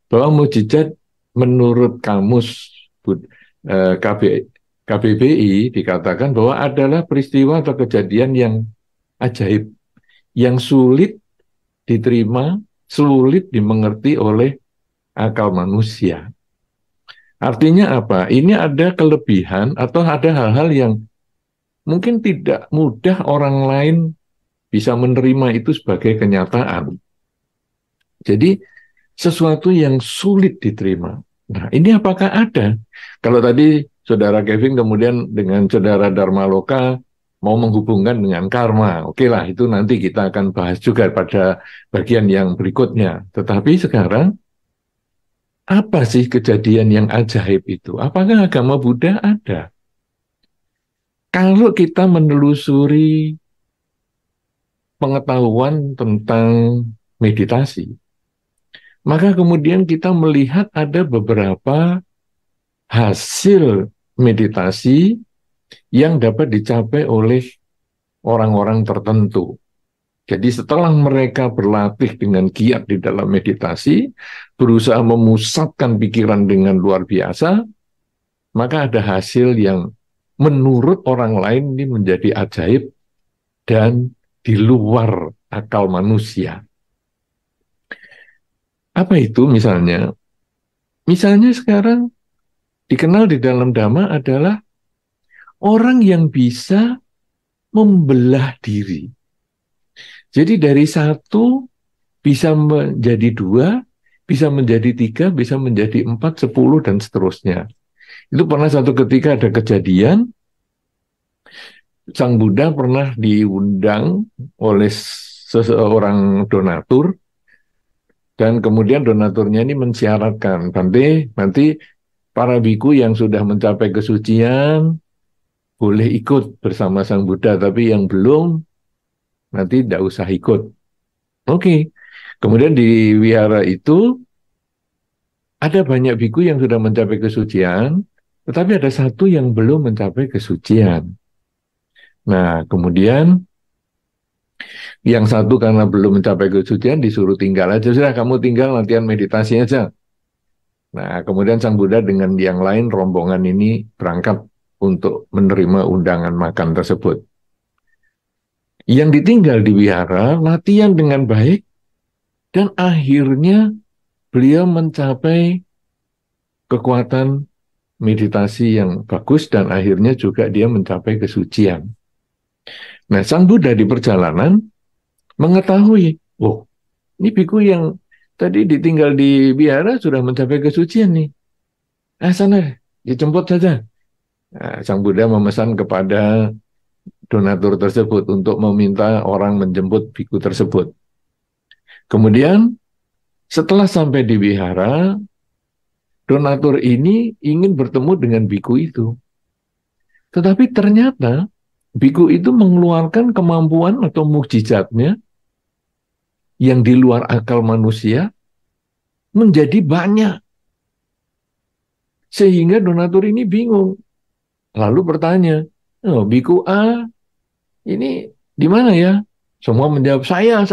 bahwa mukjizat menurut kamus KB, KBBI dikatakan bahwa adalah peristiwa atau kejadian yang ajaib, yang sulit diterima, sulit dimengerti oleh akal manusia. Artinya apa? Ini ada kelebihan atau ada hal-hal yang mungkin tidak mudah orang lain bisa menerima itu sebagai kenyataan. Jadi sesuatu yang sulit diterima. Nah, ini apakah ada? Kalau tadi Saudara Kevin kemudian dengan Saudara Dharma Loka mau menghubungkan dengan karma. Oke lah, itu nanti kita akan bahas juga pada bagian yang berikutnya. Tetapi sekarang, apa sih kejadian yang ajaib itu? Apakah agama Buddha ada? Kalau kita menelusuri pengetahuan tentang meditasi, maka kemudian kita melihat ada beberapa hasil meditasi yang dapat dicapai oleh orang-orang tertentu. Jadi setelah mereka berlatih dengan giat di dalam meditasi, berusaha memusatkan pikiran dengan luar biasa, maka ada hasil yang menurut orang lain ini menjadi ajaib dan di luar akal manusia. Apa itu misalnya? Misalnya sekarang dikenal di dalam Dhamma adalah orang yang bisa membelah diri. Jadi dari satu bisa menjadi dua, bisa menjadi tiga, bisa menjadi 4, 10, dan seterusnya. Itu pernah satu ketika ada kejadian, Sang Buddha pernah diundang oleh seseorang donatur, dan kemudian donaturnya ini mensyaratkan, nanti para biku yang sudah mencapai kesucian boleh ikut bersama Sang Buddha, tapi yang belum nanti tidak usah ikut. Oke. Kemudian di wihara itu ada banyak biku yang sudah mencapai kesucian, tetapi ada satu yang belum mencapai kesucian. Nah, kemudian yang satu karena belum mencapai kesucian disuruh tinggal aja. Sudah, kamu tinggal latihan meditasi aja. Nah, kemudian Sang Buddha dengan yang lain rombongan ini berangkat untuk menerima undangan makan tersebut. Yang ditinggal di wihara latihan dengan baik dan akhirnya beliau mencapai kekuatan meditasi yang bagus dan akhirnya juga dia mencapai kesucian. Nah, Sang Buddha di perjalanan mengetahui, oh, ini biku yang tadi ditinggal di wihara sudah mencapai kesucian nih. Sana, dijemput saja. Nah, Sang Buddha memesan kepada donatur tersebut untuk meminta orang menjemput biku tersebut. Kemudian setelah sampai di wihara, donatur ini ingin bertemu dengan biku itu. Tetapi ternyata biku itu mengeluarkan kemampuan atau mukjizatnya yang di luar akal manusia menjadi banyak. Sehingga donatur ini bingung. Lalu bertanya, oh, biku A ini di mana ya? Semua menjawab, saya.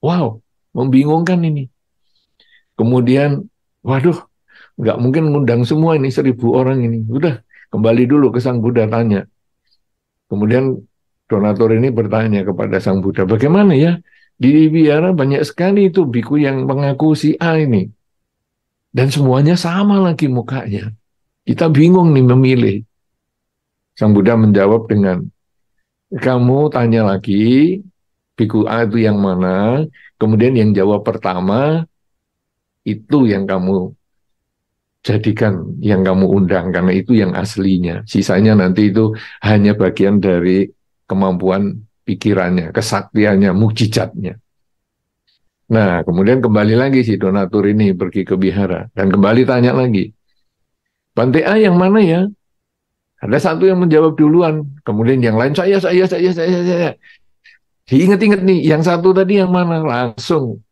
Wow, membingungkan ini. Kemudian, waduh, nggak mungkin ngundang semua ini 1.000 orang ini. Udah, kembali dulu ke Sang Buddha tanya. Kemudian donatur ini bertanya kepada Sang Buddha, bagaimana ya? Di wihara banyak sekali itu biku yang mengaku si A ini. Dan semuanya sama lagi mukanya. Kita bingung nih memilih. Sang Buddha menjawab dengan, kamu tanya lagi, biku A itu yang mana? Kemudian yang jawab pertama, itu yang kamu jadikan, yang kamu undang, karena itu yang aslinya. Sisanya nanti itu hanya bagian dari kemampuan pikirannya, kesaktiannya, mukjizatnya. Nah, kemudian kembali lagi si donatur ini pergi ke wihara, dan kembali tanya lagi, Bante A yang mana ya? Ada satu yang menjawab duluan, kemudian yang lain, saya. Diingat-ingat nih, yang satu tadi yang mana? Langsung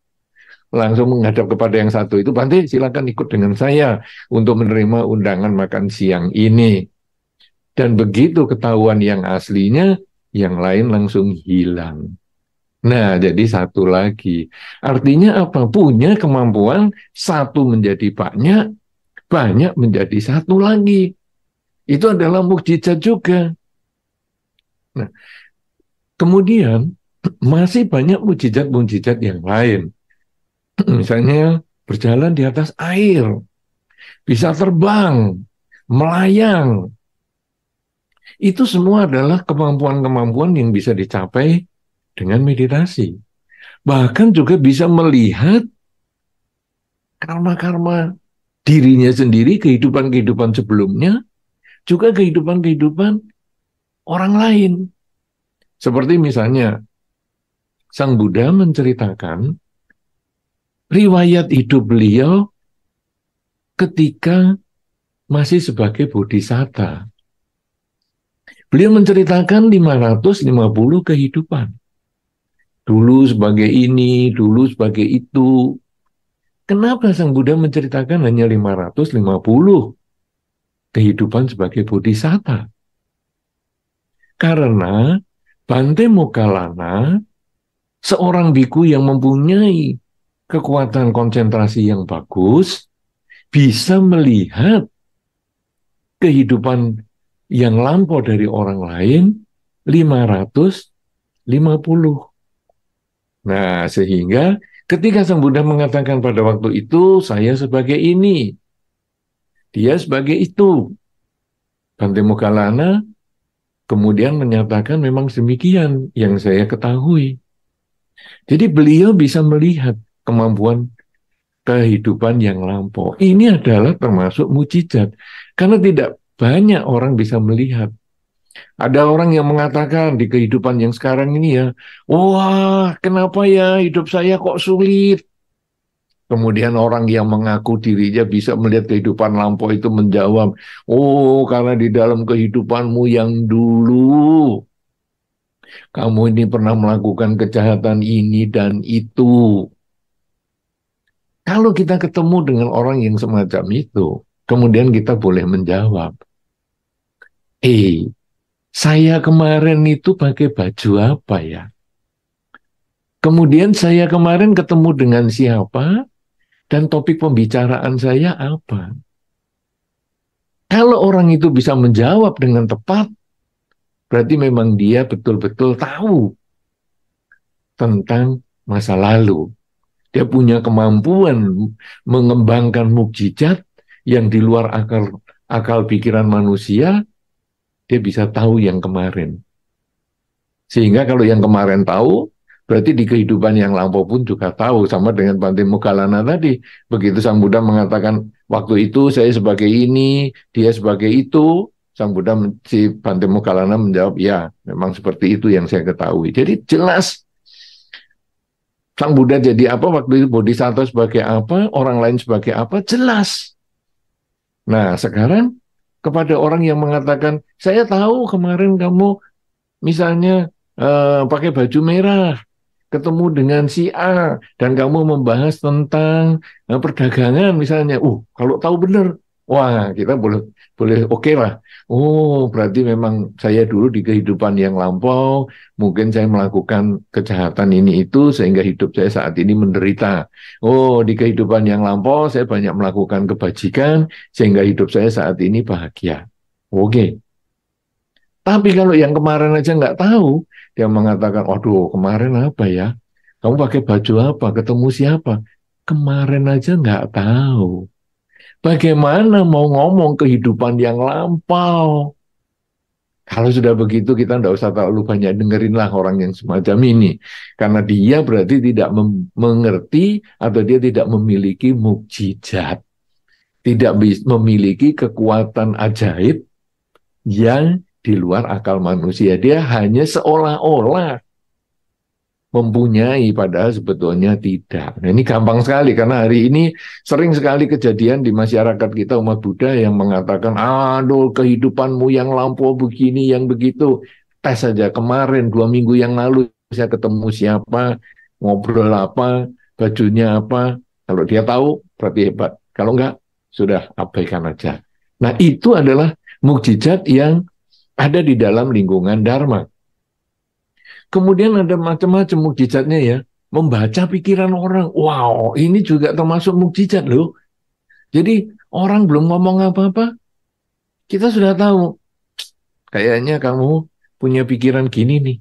menghadap kepada yang satu itu, Bante silakan ikut dengan saya untuk menerima undangan makan siang ini. Dan begitu ketahuan yang aslinya, yang lain langsung hilang. Nah, jadi satu lagi. Artinya apa? Punya kemampuan satu menjadi banyak, banyak menjadi satu lagi. Itu adalah mukjizat juga. Nah, kemudian masih banyak mukjizat-mukjizat yang lain. Misalnya berjalan di atas air, bisa terbang, melayang. Itu semua adalah kemampuan-kemampuan yang bisa dicapai dengan meditasi. Bahkan juga bisa melihat karma-karma dirinya sendiri, kehidupan-kehidupan sebelumnya, juga kehidupan-kehidupan orang lain. Seperti misalnya, Sang Buddha menceritakan riwayat hidup beliau ketika masih sebagai bodhisatta. Beliau menceritakan 550 kehidupan. Dulu sebagai ini, dulu sebagai itu. Kenapa Sang Buddha menceritakan hanya 550 kehidupan sebagai bodhisatta? Karena Bante Moggallana, seorang biku yang mempunyai kekuatan konsentrasi yang bagus, bisa melihat kehidupan yang lampau dari orang lain 550. Nah, sehingga ketika Sang Buddha mengatakan pada waktu itu, saya sebagai ini, dia sebagai itu. Bante Moggallana kemudian menyatakan memang demikian yang saya ketahui. Jadi beliau bisa melihat kemampuan kehidupan yang lampau. Ini adalah termasuk mukjizat. Karena tidak banyak orang bisa melihat. Ada orang yang mengatakan di kehidupan yang sekarang ini ya, wah kenapa ya hidup saya kok sulit? Kemudian orang yang mengaku dirinya bisa melihat kehidupan lampau itu menjawab, oh karena di dalam kehidupanmu yang dulu, kamu ini pernah melakukan kejahatan ini dan itu. Kalau kita ketemu dengan orang yang semacam itu, kemudian kita boleh menjawab, saya kemarin itu pakai baju apa ya? Kemudian saya kemarin ketemu dengan siapa dan topik pembicaraan saya apa? Kalau orang itu bisa menjawab dengan tepat, berarti memang dia betul-betul tahu tentang masa lalu. Dia punya kemampuan mengembangkan mukjizat yang di luar akal pikiran manusia, dia bisa tahu yang kemarin. Sehingga kalau yang kemarin tahu, berarti di kehidupan yang lampau pun juga tahu. Sama dengan Bante Moggallana tadi. Begitu Sang Buddha mengatakan, waktu itu saya sebagai ini, dia sebagai itu. Sang Buddha, si Bante Moggallana menjawab, ya memang seperti itu yang saya ketahui. Jadi jelas Sang Buddha jadi apa, waktu itu Bodhisattva sebagai apa, orang lain sebagai apa, jelas. Nah sekarang kepada orang yang mengatakan, saya tahu kemarin kamu misalnya pakai baju merah, ketemu dengan si A, dan kamu membahas tentang perdagangan misalnya. Kalau tahu benar, wah kita boleh boleh oke lah. Oh, berarti memang saya dulu di kehidupan yang lampau, mungkin saya melakukan kejahatan ini itu sehingga hidup saya saat ini menderita. Oh, di kehidupan yang lampau saya banyak melakukan kebajikan sehingga hidup saya saat ini bahagia. Oke. Tapi kalau yang kemarin aja nggak tahu, dia mengatakan, aduh kemarin apa ya? Kamu pakai baju apa? Ketemu siapa? Kemarin aja nggak tahu. Bagaimana mau ngomong kehidupan yang lampau? Kalau sudah begitu kita nggak usah terlalu banyak dengerin lah orang yang semacam ini. Karena dia berarti tidak mengerti atau dia tidak memiliki mukjizat. Tidak memiliki kekuatan ajaib yang di luar akal manusia. Dia hanya seolah-olah mempunyai, padahal sebetulnya tidak. Nah, ini gampang sekali, karena hari ini sering sekali kejadian di masyarakat kita umat Buddha yang mengatakan, aduh kehidupanmu yang lampau begini, yang begitu. Tes saja, kemarin 2 minggu yang lalu saya ketemu siapa, ngobrol apa, bajunya apa. Kalau dia tahu, berarti hebat. Kalau enggak, sudah abaikan aja. Nah, itu adalah mukjizat yang ada di dalam lingkungan Dharma. Kemudian ada macam-macam mukjizatnya ya. Membaca pikiran orang. Wow, ini juga termasuk mukjizat loh. Jadi orang belum ngomong apa-apa, kita sudah tahu. Kayaknya kamu punya pikiran gini nih.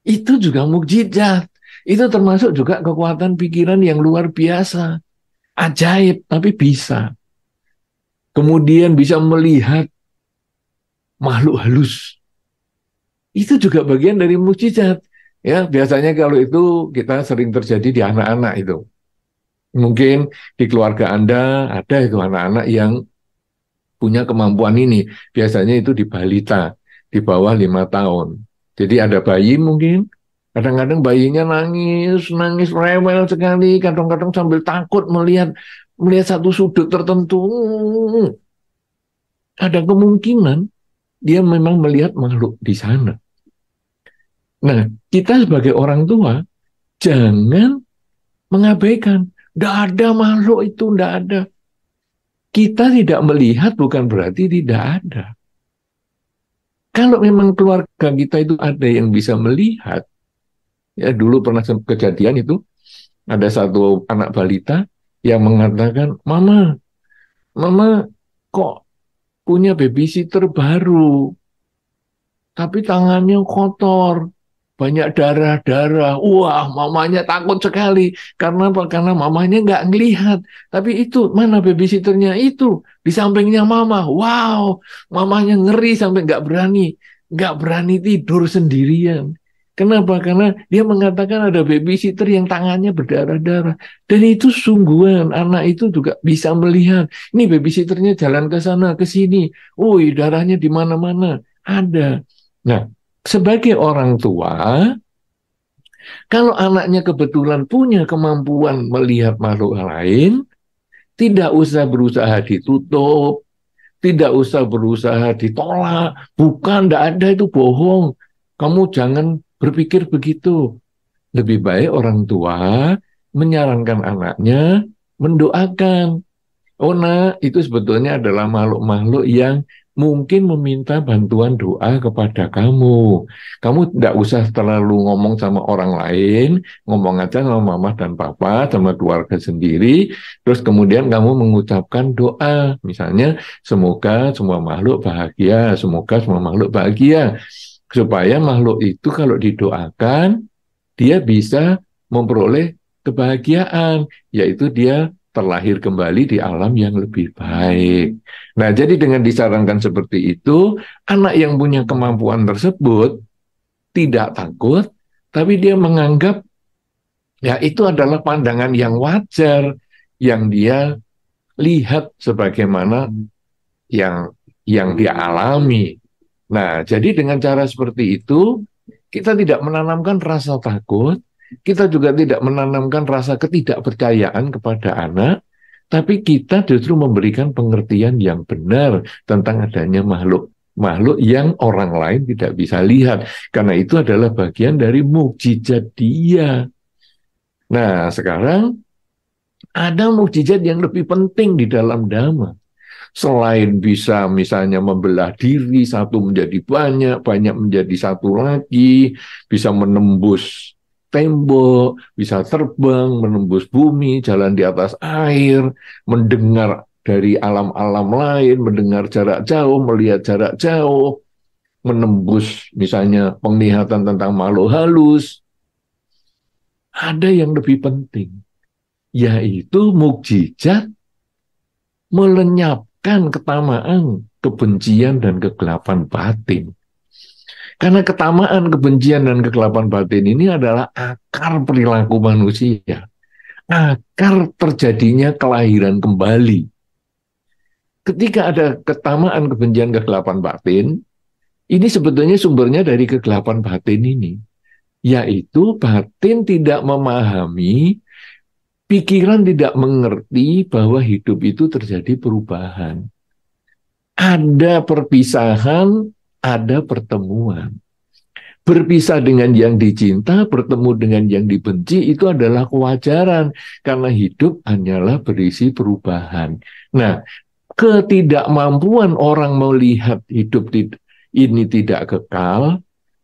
Itu juga mukjizat. Itu termasuk juga kekuatan pikiran yang luar biasa. Ajaib, tapi bisa. Kemudian bisa melihat makhluk halus. Itu juga bagian dari mukjizat. Ya, biasanya kalau itu kita sering terjadi di anak-anak itu. Mungkin di keluarga Anda ada itu anak-anak yang punya kemampuan ini. Biasanya itu di balita, di bawah 5 tahun. Jadi ada bayi mungkin, kadang-kadang bayinya nangis, nangis rewel sekali, kadang-kadang sambil takut melihat satu sudut tertentu. Ada kemungkinan dia memang melihat makhluk di sana. Nah, kita sebagai orang tua, jangan mengabaikan. Tidak ada makhluk itu, tidak ada. Kita tidak melihat bukan berarti tidak ada. Kalau memang keluarga kita itu ada yang bisa melihat, ya dulu pernah kejadian itu, ada satu anak balita yang mengatakan, Mama kok punya babysitter baru, tapi tangannya kotor, banyak darah-darah. Wah, mamanya takut sekali. Karena apa? Karena mamanya nggak ngelihat. Tapi itu, mana babysitternya? Itu, di sampingnya mama. Wow, mamanya ngeri sampai nggak berani tidur sendirian. Kenapa? Karena dia mengatakan ada babysitter yang tangannya berdarah-darah. Dan itu sungguhan, anak itu juga bisa melihat. Ini babysitternya jalan ke sana, ke sini. Wih, darahnya di mana-mana. Ada. Nah, sebagai orang tua, kalau anaknya kebetulan punya kemampuan melihat makhluk lain, tidak usah berusaha ditutup, tidak usah berusaha ditolak. Bukan, tidak ada, itu bohong. Kamu jangan berpikir begitu. Lebih baik orang tua menyarankan anaknya mendoakan. Oh, nah, itu sebetulnya adalah makhluk-makhluk yang mungkin meminta bantuan doa kepada kamu. Kamu tidak usah terlalu ngomong sama orang lain, ngomong aja sama mama dan papa, sama keluarga sendiri, terus kemudian kamu mengucapkan doa. Misalnya, semoga semua makhluk bahagia, semoga semua makhluk bahagia. Supaya makhluk itu kalau didoakan, dia bisa memperoleh kebahagiaan, yaitu dia terlahir kembali di alam yang lebih baik. Nah, jadi dengan disarankan seperti itu, anak yang punya kemampuan tersebut tidak takut, tapi dia menganggap ya itu adalah pandangan yang wajar, yang dia lihat sebagaimana yang dia alami. Nah, jadi dengan cara seperti itu, kita tidak menanamkan rasa takut, kita juga tidak menanamkan rasa ketidakpercayaan kepada anak, tapi kita justru memberikan pengertian yang benar tentang adanya makhluk yang orang lain tidak bisa lihat. Karena itu adalah bagian dari mukjizat dia. Nah, sekarang ada mukjizat yang lebih penting di dalam Dhamma. Selain bisa misalnya membelah diri satu menjadi banyak, banyak menjadi satu lagi, bisa menembus tembok, bisa terbang, menembus bumi, jalan di atas air, mendengar dari alam-alam lain, mendengar jarak jauh, melihat jarak jauh, menembus misalnya penglihatan tentang makhluk halus. Ada yang lebih penting, yaitu mukjizat melenyapkan ketamaan, kebencian, dan kegelapan batin. Karena ketamaan, kebencian, dan kegelapan batin ini adalah akar perilaku manusia. Akar terjadinya kelahiran kembali. Ketika ada ketamaan, kebencian, kegelapan batin, ini sebetulnya sumbernya dari kegelapan batin ini. Yaitu batin tidak memahami, pikiran tidak mengerti bahwa hidup itu terjadi perubahan. Ada perpisahan, ada pertemuan. Berpisah dengan yang dicinta, bertemu dengan yang dibenci, itu adalah kewajaran. Karena hidup hanyalah berisi perubahan. Nah, ketidakmampuan orang melihat hidup ini tidak kekal,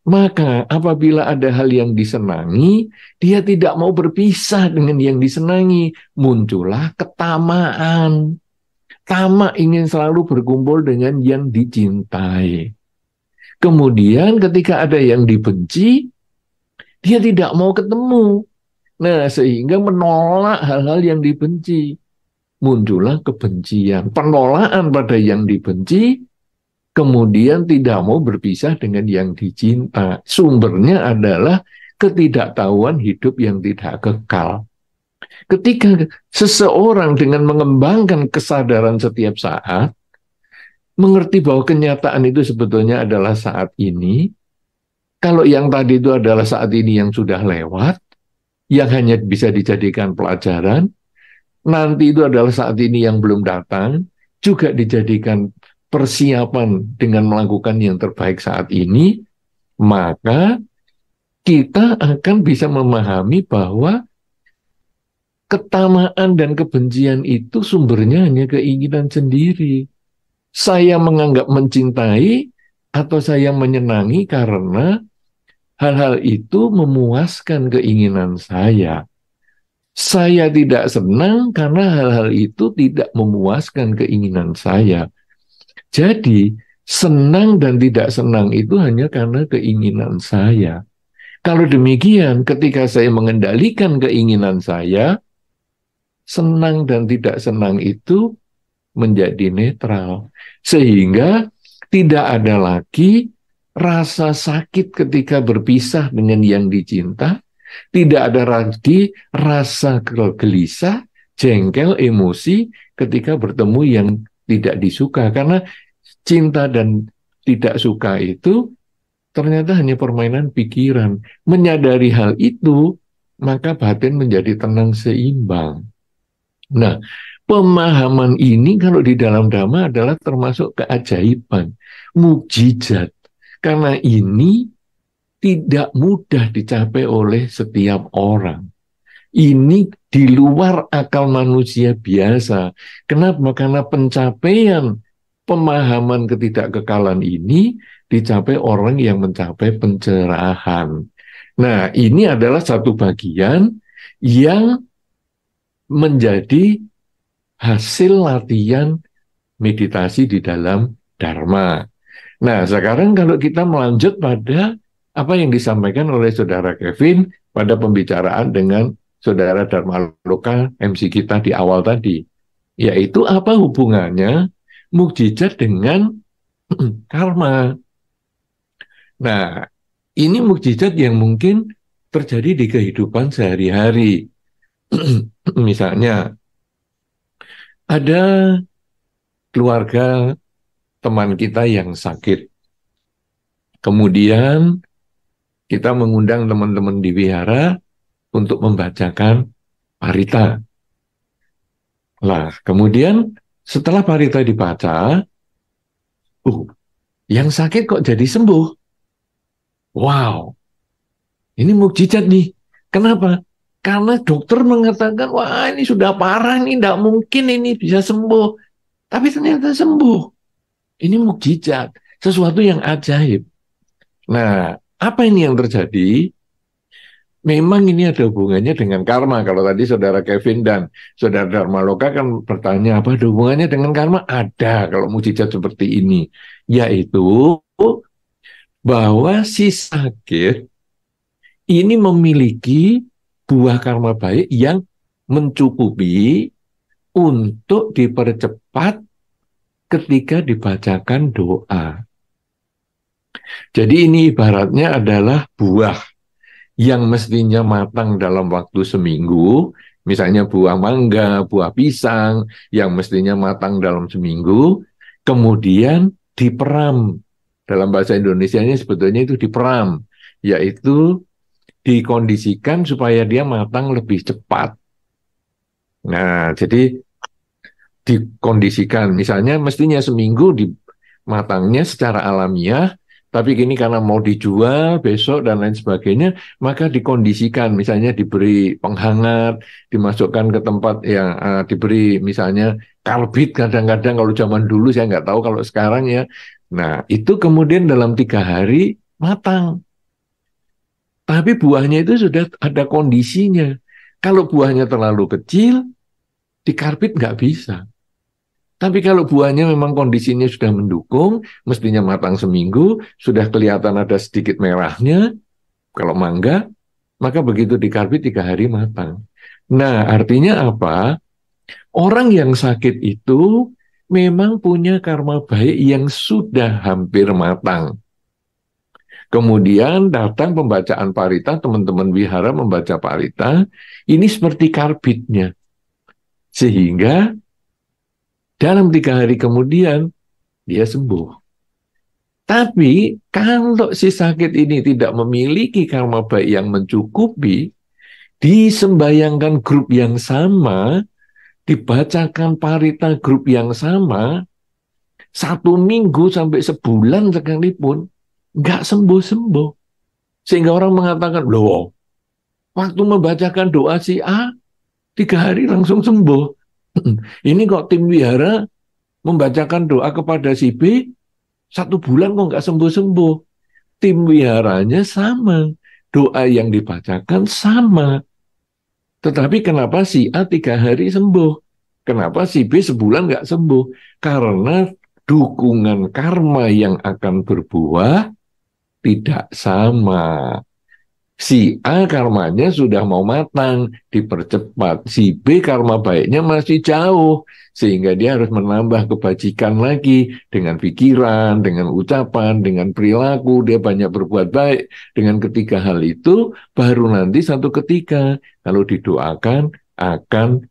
Maka apabila ada hal yang disenangi, dia tidak mau berpisah dengan yang disenangi. Muncullah ketamaan. Tamak ingin selalu berkumpul dengan yang dicintai. Kemudian ketika ada yang dibenci, dia tidak mau ketemu. Nah, sehingga menolak hal-hal yang dibenci. Muncullah kebencian. Penolakan pada yang dibenci, kemudian tidak mau berpisah dengan yang dicinta. Sumbernya adalah ketidaktahuan hidup yang tidak kekal. Ketika seseorang dengan mengembangkan kesadaran setiap saat, mengerti bahwa kenyataan itu sebetulnya adalah saat ini, kalau yang tadi itu adalah saat ini yang sudah lewat, yang hanya bisa dijadikan pelajaran, nanti itu adalah saat ini yang belum datang, juga dijadikan persiapan dengan melakukan yang terbaik saat ini, maka kita akan bisa memahami bahwa ketamaan dan kebencian itu sumbernya hanya keinginan sendiri. Saya menganggap mencintai atau saya menyenangi karena hal-hal itu memuaskan keinginan saya. Saya tidak senang karena hal-hal itu tidak memuaskan keinginan saya. Jadi, senang dan tidak senang itu hanya karena keinginan saya. Kalau demikian, ketika saya mengendalikan keinginan saya, senang dan tidak senang itu menjadi netral. Sehingga tidak ada lagi rasa sakit ketika berpisah dengan yang dicinta, tidak ada lagi rasa gelisah, jengkel, emosi ketika bertemu yang tidak disuka. Karena cinta dan tidak suka itu ternyata hanya permainan pikiran. Menyadari hal itu, maka batin menjadi tenang seimbang. Nah, pemahaman ini kalau di dalam Dhamma adalah termasuk keajaiban, mukjizat. Karena ini tidak mudah dicapai oleh setiap orang. Ini di luar akal manusia biasa. Kenapa? Karena pencapaian pemahaman ketidakkekalan ini dicapai orang yang mencapai pencerahan. Nah, ini adalah satu bagian yang menjadi hasil latihan meditasi di dalam Dharma. Nah, sekarang kalau kita melanjut pada apa yang disampaikan oleh Saudara Kevin pada pembicaraan dengan Saudara Dharma Loka, MC kita di awal tadi, yaitu apa hubungannya mukjizat dengan karma. Nah, ini mukjizat yang mungkin terjadi di kehidupan sehari-hari. Misalnya, ada keluarga teman kita yang sakit. Kemudian kita mengundang teman-teman di wihara untuk membacakan parita. Lah, kemudian setelah parita dibaca, yang sakit kok jadi sembuh. Wow, ini mukjizat nih. Kenapa? Karena dokter mengatakan, wah ini sudah parah, ini tidak mungkin ini bisa sembuh. Tapi ternyata sembuh. Ini mukjizat, sesuatu yang ajaib. Nah, apa ini yang terjadi? Memang ini ada hubungannya dengan karma. Kalau tadi Saudara Kevin dan Saudara Dharma Loka kan bertanya, apa ada hubungannya dengan karma? Ada kalau mukjizat seperti ini. Yaitu bahwa si sakit ini memiliki buah karma baik yang mencukupi untuk dipercepat ketika dibacakan doa. Jadi ini ibaratnya adalah buah yang mestinya matang dalam waktu seminggu, misalnya buah mangga, buah pisang, yang mestinya matang dalam seminggu, kemudian diperam. Dalam bahasa Indonesianya sebetulnya itu diperam, yaitu dikondisikan supaya dia matang lebih cepat. Nah, jadi dikondisikan, misalnya mestinya seminggu di matangnya secara alamiah, tapi kini karena mau dijual besok dan lain sebagainya, maka dikondisikan, misalnya diberi penghangat, dimasukkan ke tempat yang diberi misalnya karbit kadang-kadang, kalau zaman dulu saya nggak tahu kalau sekarang ya. Nah, itu kemudian dalam 3 hari matang. Tapi buahnya itu sudah ada kondisinya. Kalau buahnya terlalu kecil, dikarbit nggak bisa. Tapi kalau buahnya memang kondisinya sudah mendukung, mestinya matang seminggu, sudah kelihatan ada sedikit merahnya, kalau mangga, maka begitu dikarbit 3 hari matang. Nah, artinya apa? Orang yang sakit itu memang punya karma baik yang sudah hampir matang. Kemudian datang pembacaan parita, teman-teman wihara membaca parita, ini seperti karbitnya. Sehingga dalam 3 hari kemudian dia sembuh. Tapi kalau si sakit ini tidak memiliki karma baik yang mencukupi, disembayangkan grup yang sama, dibacakan parita grup yang sama, 1 minggu sampai sebulan sekalipun, nggak sembuh-sembuh. Sehingga orang mengatakan, loh, waktu membacakan doa si A, 3 hari langsung sembuh. Ini kok tim wihara membacakan doa kepada si B, 1 bulan kok nggak sembuh-sembuh. Tim wiharanya sama, doa yang dibacakan sama. Tetapi kenapa si A 3 hari sembuh? Kenapa si B sebulan nggak sembuh? Karena dukungan karma yang akan berbuah tidak sama. Si A karmanya sudah mau matang, dipercepat. Si B karma baiknya masih jauh, sehingga dia harus menambah kebajikan lagi dengan pikiran, dengan ucapan, dengan perilaku. Dia banyak berbuat baik. Dengan ketiga hal itu, baru nanti satu ketika, kalau didoakan, akan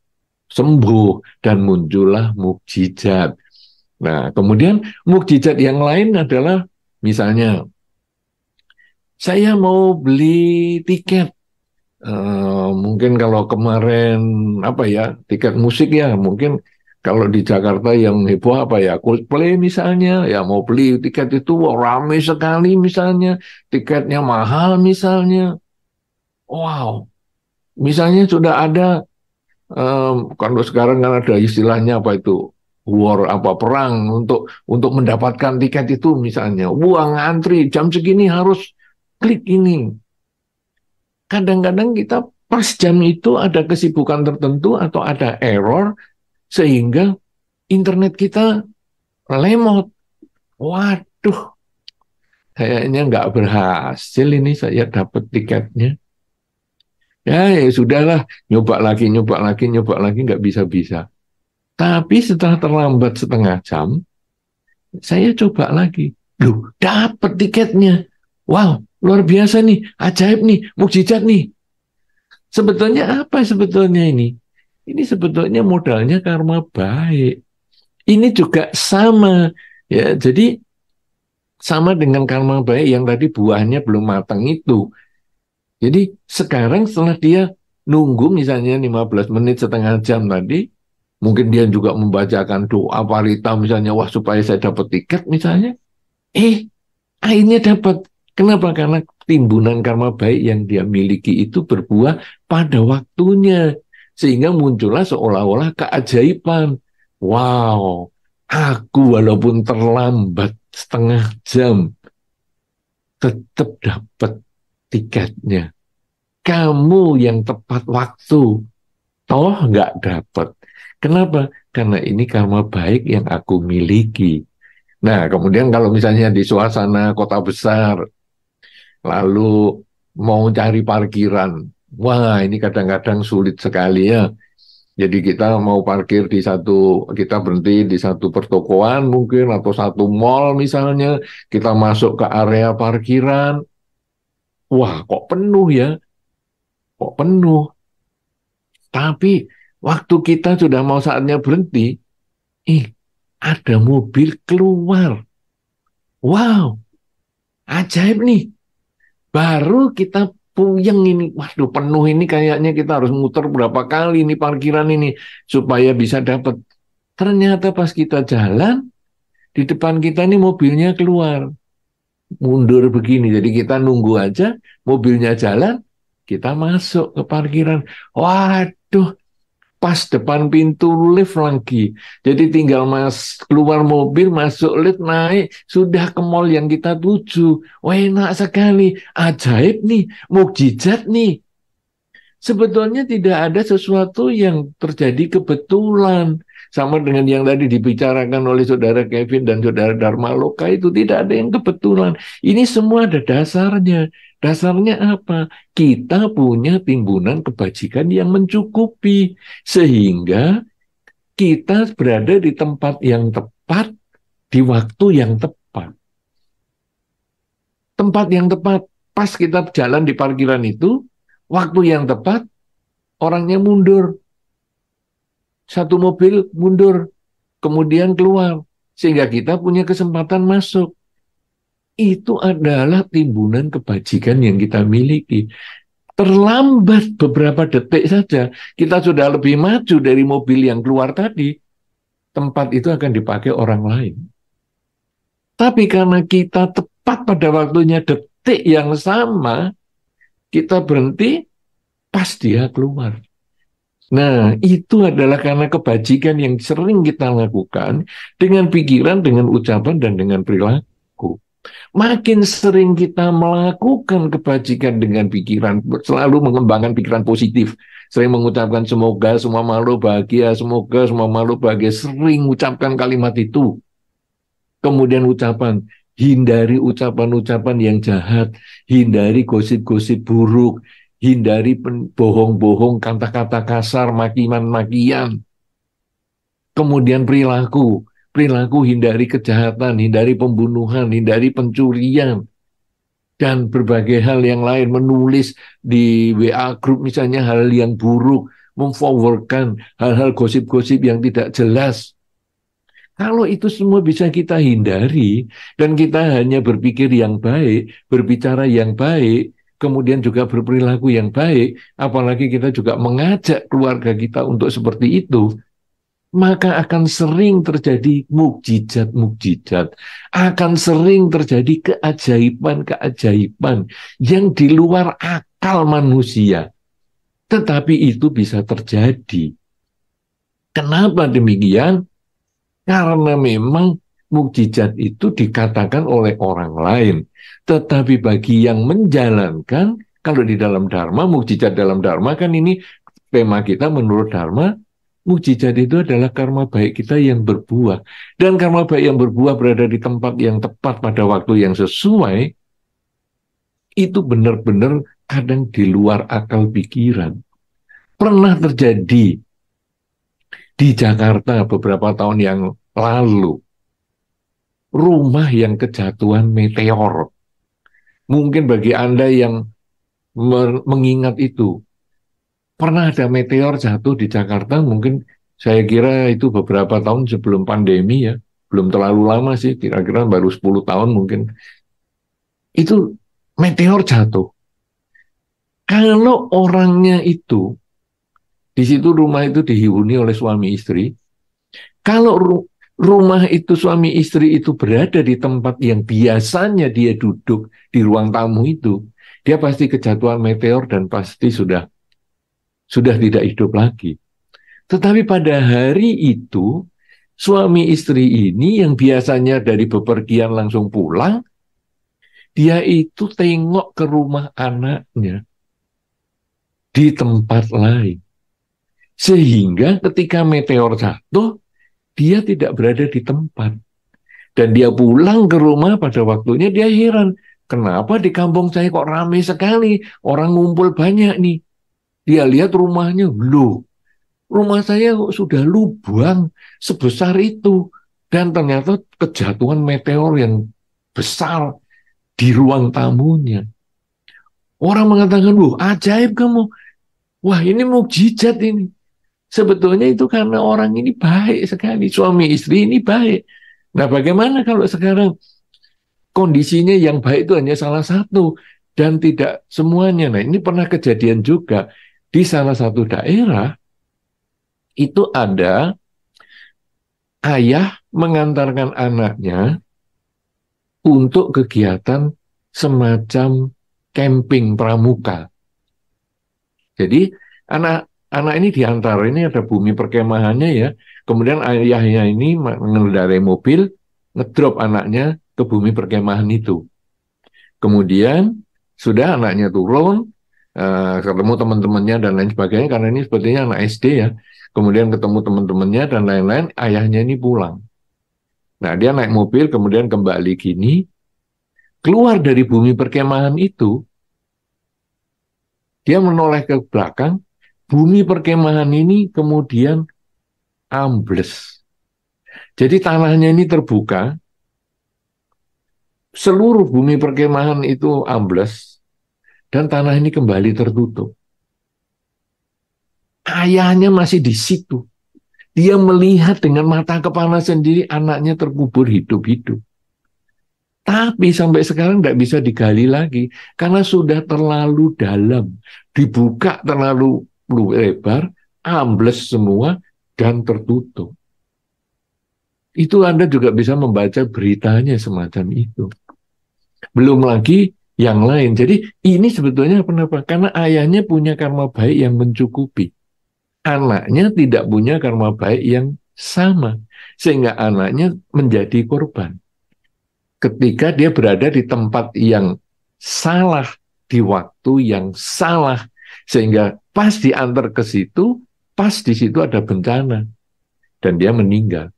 sembuh dan muncullah mukjizat. Nah, kemudian mukjizat yang lain adalah misalnya saya mau beli tiket. Mungkin kalau kemarin apa ya tiket musik ya mungkin kalau di Jakarta yang heboh apa ya Coldplay misalnya ya mau beli tiket itu wah, rame sekali misalnya tiketnya mahal misalnya wow misalnya sudah ada kalau sekarang kan ada istilahnya apa itu war apa perang untuk mendapatkan tiket itu misalnya uang antri jam segini harus klik ini. Kadang-kadang kita pas jam itu ada kesibukan tertentu atau ada error sehingga internet kita lemot. Waduh, kayaknya nggak berhasil ini saya dapat tiketnya. Ya sudahlah, nyoba lagi, nggak bisa-bisa. Tapi setelah terlambat setengah jam, saya coba lagi. Loh, dapat tiketnya. Wow, luar biasa nih, ajaib nih, mukjizat nih. Sebetulnya apa sebetulnya ini? Ini sebetulnya modalnya karma baik. Ini juga sama ya. Jadi sama dengan karma baik yang tadi buahnya belum matang itu. Jadi sekarang setelah dia nunggu misalnya 15 menit setengah jam tadi, mungkin dia juga membacakan doa parita misalnya, wah supaya saya dapat tiket misalnya. Akhirnya dapat. Kenapa? Karena timbunan karma baik yang dia miliki itu berbuah pada waktunya. Sehingga muncullah seolah-olah keajaiban. Wow, aku walaupun terlambat setengah jam, tetap dapat tiketnya. Kamu yang tepat waktu, toh nggak dapat. Kenapa? Karena ini karma baik yang aku miliki. Nah, kemudian kalau misalnya di suasana kota besar, lalu mau cari parkiran. Wah, ini kadang-kadang sulit sekali ya. Jadi kita mau parkir kita berhenti di satu pertokoan mungkin, atau satu mall misalnya, kita masuk ke area parkiran. Wah, kok penuh ya? Kok penuh? Tapi waktu kita sudah mau saatnya berhenti, ada mobil keluar. Wow, ajaib nih. Baru kita puyeng ini, waduh penuh ini kayaknya kita harus muter berapa kali ini parkiran ini supaya bisa dapat. Ternyata pas kita jalan, di depan kita ini mobilnya keluar. Mundur begini, jadi kita nunggu aja, mobilnya jalan, kita masuk ke parkiran. Waduh, pas depan pintu lift lagi. Jadi tinggal keluar mobil, masuk lift, naik, sudah ke mall yang kita tuju. Wah, enak sekali, ajaib nih, mukjizat nih. Sebetulnya tidak ada sesuatu yang terjadi kebetulan. Sama dengan yang tadi dibicarakan oleh saudara Kevin dan saudara Dharma Loka, itu tidak ada yang kebetulan. Ini semua ada dasarnya. Dasarnya apa? Kita punya timbunan kebajikan yang mencukupi. Sehingga kita berada di tempat yang tepat, di waktu yang tepat. Tempat yang tepat, pas kita jalan di parkiran itu, waktu yang tepat, orangnya mundur. Satu mobil mundur, kemudian keluar. Sehingga kita punya kesempatan masuk. Itu adalah timbunan kebajikan yang kita miliki. Terlambat beberapa detik saja, kita sudah lebih maju dari mobil yang keluar tadi, tempat itu akan dipakai orang lain. Tapi karena kita tepat pada waktunya detik yang sama, kita berhenti pas dia keluar. Nah, itu adalah karena kebajikan yang sering kita lakukan dengan pikiran, dengan ucapan, dan dengan perilaku. Makin sering kita melakukan kebajikan dengan pikiran, selalu mengembangkan pikiran positif. Sering mengucapkan semoga semua makhluk bahagia, semoga semua makhluk bahagia. Sering ucapkan kalimat itu. Kemudian ucapan, hindari ucapan-ucapan yang jahat, hindari gosip-gosip buruk, hindari bohong-bohong, kata-kata kasar, makian-makian. Kemudian perilaku hindari kejahatan, hindari pembunuhan, hindari pencurian, dan berbagai hal yang lain. Menulis di WA group misalnya hal yang buruk, memforwardkan hal-hal gosip-gosip yang tidak jelas. Kalau itu semua bisa kita hindari, dan kita hanya berpikir yang baik, berbicara yang baik, kemudian juga berperilaku yang baik, apalagi kita juga mengajak keluarga kita untuk seperti itu, maka akan sering terjadi mukjizat-mukjizat, akan sering terjadi keajaiban-keajaiban yang di luar akal manusia. Tetapi itu bisa terjadi. Kenapa demikian? Karena memang mukjizat itu dikatakan oleh orang lain. Tetapi bagi yang menjalankan, kalau di dalam Dharma, mukjizat dalam Dharma, kan ini tema kita menurut Dharma, mukjizat itu adalah karma baik kita yang berbuah. Dan karma baik yang berbuah berada di tempat yang tepat pada waktu yang sesuai, itu benar-benar kadang di luar akal pikiran. Pernah terjadi di Jakarta beberapa tahun yang lalu, rumah yang kejatuhan meteor. Mungkin bagi Anda yang mengingat itu, pernah ada meteor jatuh di Jakarta, mungkin saya kira itu beberapa tahun sebelum pandemi ya, belum terlalu lama sih, kira-kira baru 10 tahun mungkin. Itu meteor jatuh. Kalau orangnya itu, di situ rumah itu dihuni oleh suami istri, kalau rumah itu suami istri itu berada di tempat yang biasanya dia duduk di ruang tamu itu, dia pasti kejatuhan meteor dan pasti sudah tidak hidup lagi. Tetapi pada hari itu, suami istri ini yang biasanya dari bepergian langsung pulang, dia itu tengok ke rumah anaknya di tempat lain. Sehingga ketika meteor jatuh, dia tidak berada di tempat. Dan dia pulang ke rumah pada waktunya, dia heran. Kenapa di kampung saya kok ramai sekali? Orang ngumpul banyak nih. Dia lihat rumahnya, loh, rumah saya kok sudah lubang sebesar itu. Dan ternyata kejatuhan meteor yang besar di ruang tamunya. Orang mengatakan, loh, ajaib kamu. Wah, ini mukjizat ini. Sebetulnya itu karena orang ini baik sekali. Suami istri ini baik. Nah, bagaimana kalau sekarang kondisinya yang baik itu hanya salah satu dan tidak semuanya. Nah, ini pernah kejadian juga di salah satu daerah. Itu ada ayah mengantarkan anaknya untuk kegiatan semacam camping pramuka. Jadi Anak ini diantar, ini ada bumi perkemahannya ya. Kemudian ayahnya ini mengendarai mobil, ngedrop anaknya ke bumi perkemahan itu. Kemudian sudah anaknya turun, ketemu teman-temannya dan lain sebagainya, karena ini sepertinya anak SD ya. Kemudian ketemu teman-temannya dan lain-lain, ayahnya ini pulang. Nah, dia naik mobil, kemudian kembali gini, keluar dari bumi perkemahan itu, dia menoleh ke belakang, bumi perkemahan ini kemudian ambles. Jadi tanahnya ini terbuka, seluruh bumi perkemahan itu ambles, dan tanah ini kembali tertutup. Ayahnya masih di situ. Dia melihat dengan mata kepala sendiri anaknya terkubur hidup-hidup. Tapi sampai sekarang tidak bisa digali lagi karena sudah terlalu dalam, dibuka terlalu lebar, ambles semua dan tertutup. Itu Anda juga bisa membaca beritanya semacam itu. Belum lagi yang lain. Jadi ini sebetulnya kenapa? Karena ayahnya punya karma baik yang mencukupi. Anaknya tidak punya karma baik yang sama. Sehingga anaknya menjadi korban. Ketika dia berada di tempat yang salah, di waktu yang salah, sehingga pas diantar ke situ, pas di situ ada bencana, dan dia meninggal.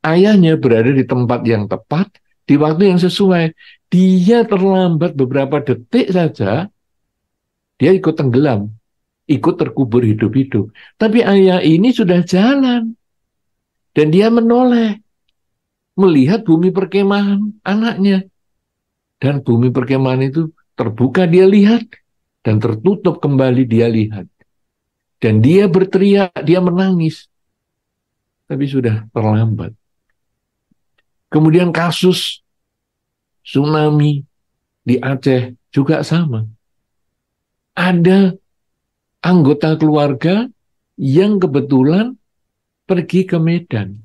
Ayahnya berada di tempat yang tepat, di waktu yang sesuai. Dia terlambat beberapa detik saja, dia ikut tenggelam, ikut terkubur hidup-hidup. Tapi ayah ini sudah jalan, dan dia menoleh, melihat bumi perkemahan anaknya. Dan bumi perkemahan itu terbuka dia lihat, dan tertutup kembali dia lihat. Dan dia berteriak, dia menangis. Tapi sudah terlambat. Kemudian kasus tsunami di Aceh juga sama. Ada anggota keluarga yang kebetulan pergi ke Medan.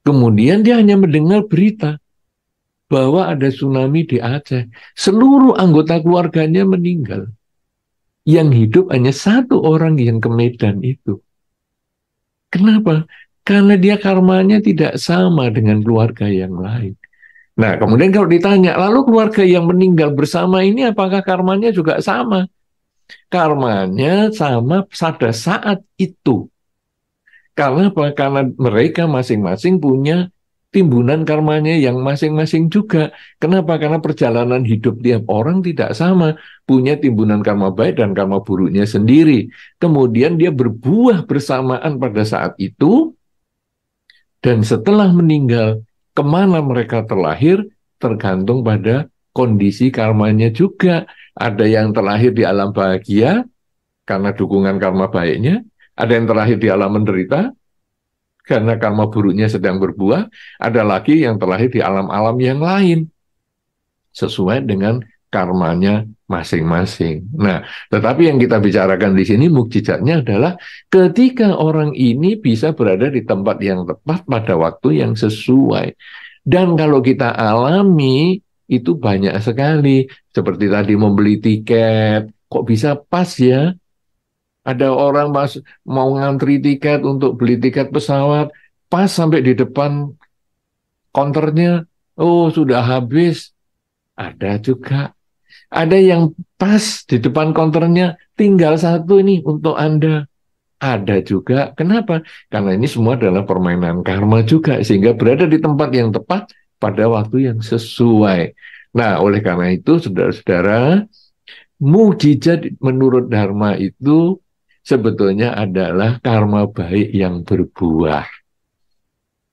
Kemudian dia hanya mendengar berita bahwa ada tsunami di Aceh. Seluruh anggota keluarganya meninggal. Yang hidup hanya satu orang yang ke Medan itu. Kenapa? Karena dia karmanya tidak sama dengan keluarga yang lain. Nah, kemudian kalau ditanya, lalu keluarga yang meninggal bersama ini apakah karmanya juga sama? Karmanya sama pada saat itu. Karena apa? Karena mereka masing-masing punya timbunan karmanya yang masing-masing juga. Kenapa? Karena perjalanan hidup tiap orang tidak sama. Punya timbunan karma baik dan karma buruknya sendiri. Kemudian dia berbuah bersamaan pada saat itu. Dan setelah meninggal, kemana mereka terlahir tergantung pada kondisi karmanya juga. Ada yang terlahir di alam bahagia karena dukungan karma baiknya. Ada yang terlahir di alam menderita karena karma buruknya sedang berbuah. Ada lagi yang terlahir di alam-alam yang lain sesuai dengan karmanya masing-masing. Nah, tetapi yang kita bicarakan di sini mukjizatnya adalah ketika orang ini bisa berada di tempat yang tepat pada waktu yang sesuai. Dan kalau kita alami, itu banyak sekali. Seperti tadi membeli tiket, kok bisa pas ya? Ada orang mau ngantri tiket untuk beli tiket pesawat, pas sampai di depan konternya, oh sudah habis. Ada juga. Ada yang pas di depan konternya, tinggal satu ini untuk Anda. Ada juga. Kenapa? Karena ini semua adalah permainan karma juga, sehingga berada di tempat yang tepat pada waktu yang sesuai. Nah, oleh karena itu, saudara-saudara, mukjizat menurut Dharma itu sebetulnya adalah karma baik yang berbuah.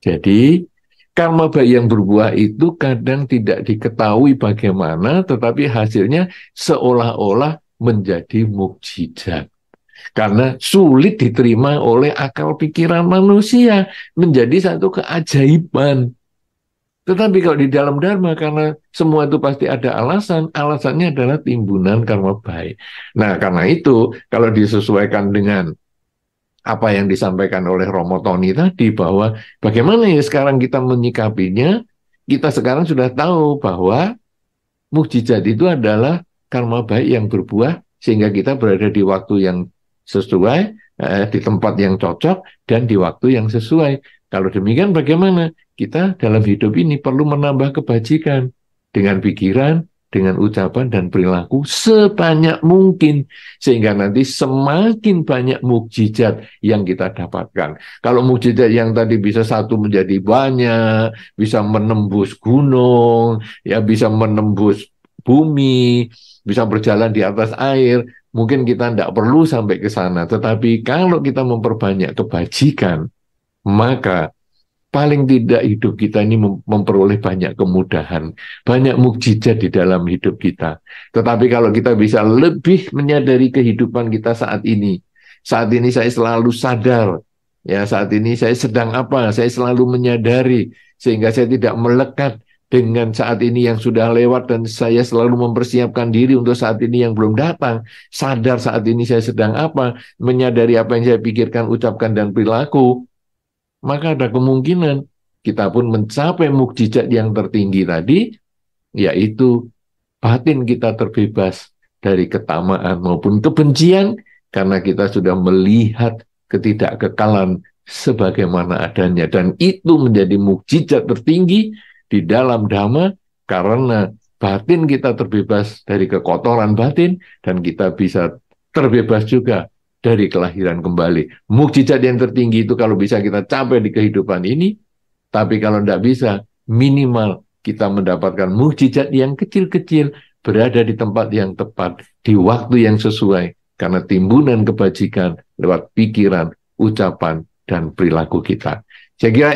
Jadi, karma baik yang berbuah itu kadang tidak diketahui bagaimana, tetapi hasilnya seolah-olah menjadi mukjizat. Karena sulit diterima oleh akal pikiran manusia, menjadi satu keajaiban. Tetapi kalau di dalam Dharma, karena semua itu pasti ada alasan, alasannya adalah timbunan karma baik. Nah, karena itu, kalau disesuaikan dengan apa yang disampaikan oleh Romo Tony tadi, bahwa bagaimana ya sekarang kita menyikapinya, kita sekarang sudah tahu bahwa mukjizat itu adalah karma baik yang berbuah, sehingga kita berada di waktu yang sesuai, di tempat yang cocok, dan di waktu yang sesuai. Kalau demikian bagaimana? Kita dalam hidup ini perlu menambah kebajikan dengan pikiran, dengan ucapan dan perilaku sebanyak mungkin, sehingga nanti semakin banyak mukjizat yang kita dapatkan. Kalau mukjizat yang tadi bisa satu menjadi banyak, bisa menembus gunung, ya bisa menembus bumi, bisa berjalan di atas air, mungkin kita tidak perlu sampai ke sana. Tetapi kalau kita memperbanyak kebajikan, maka paling tidak hidup kita ini memperoleh banyak kemudahan, banyak mukjizat di dalam hidup kita. Tetapi kalau kita bisa lebih menyadari kehidupan kita saat ini saya selalu sadar, ya saat ini saya sedang apa, saya selalu menyadari, sehingga saya tidak melekat dengan saat ini yang sudah lewat dan saya selalu mempersiapkan diri untuk saat ini yang belum datang. Sadar saat ini saya sedang apa, menyadari apa yang saya pikirkan, ucapkan, dan perilaku, maka ada kemungkinan kita pun mencapai mukjizat yang tertinggi tadi, yaitu batin kita terbebas dari ketamaan maupun kebencian, karena kita sudah melihat ketidakkekalan sebagaimana adanya. Dan itu menjadi mukjizat tertinggi di dalam Dhamma, karena batin kita terbebas dari kekotoran batin, dan kita bisa terbebas juga dari kelahiran kembali. Mukjizat yang tertinggi itu kalau bisa kita capai di kehidupan ini, tapi kalau tidak bisa, minimal kita mendapatkan mukjizat yang kecil-kecil, berada di tempat yang tepat, di waktu yang sesuai, karena timbunan kebajikan lewat pikiran, ucapan, dan perilaku kita. Saya kira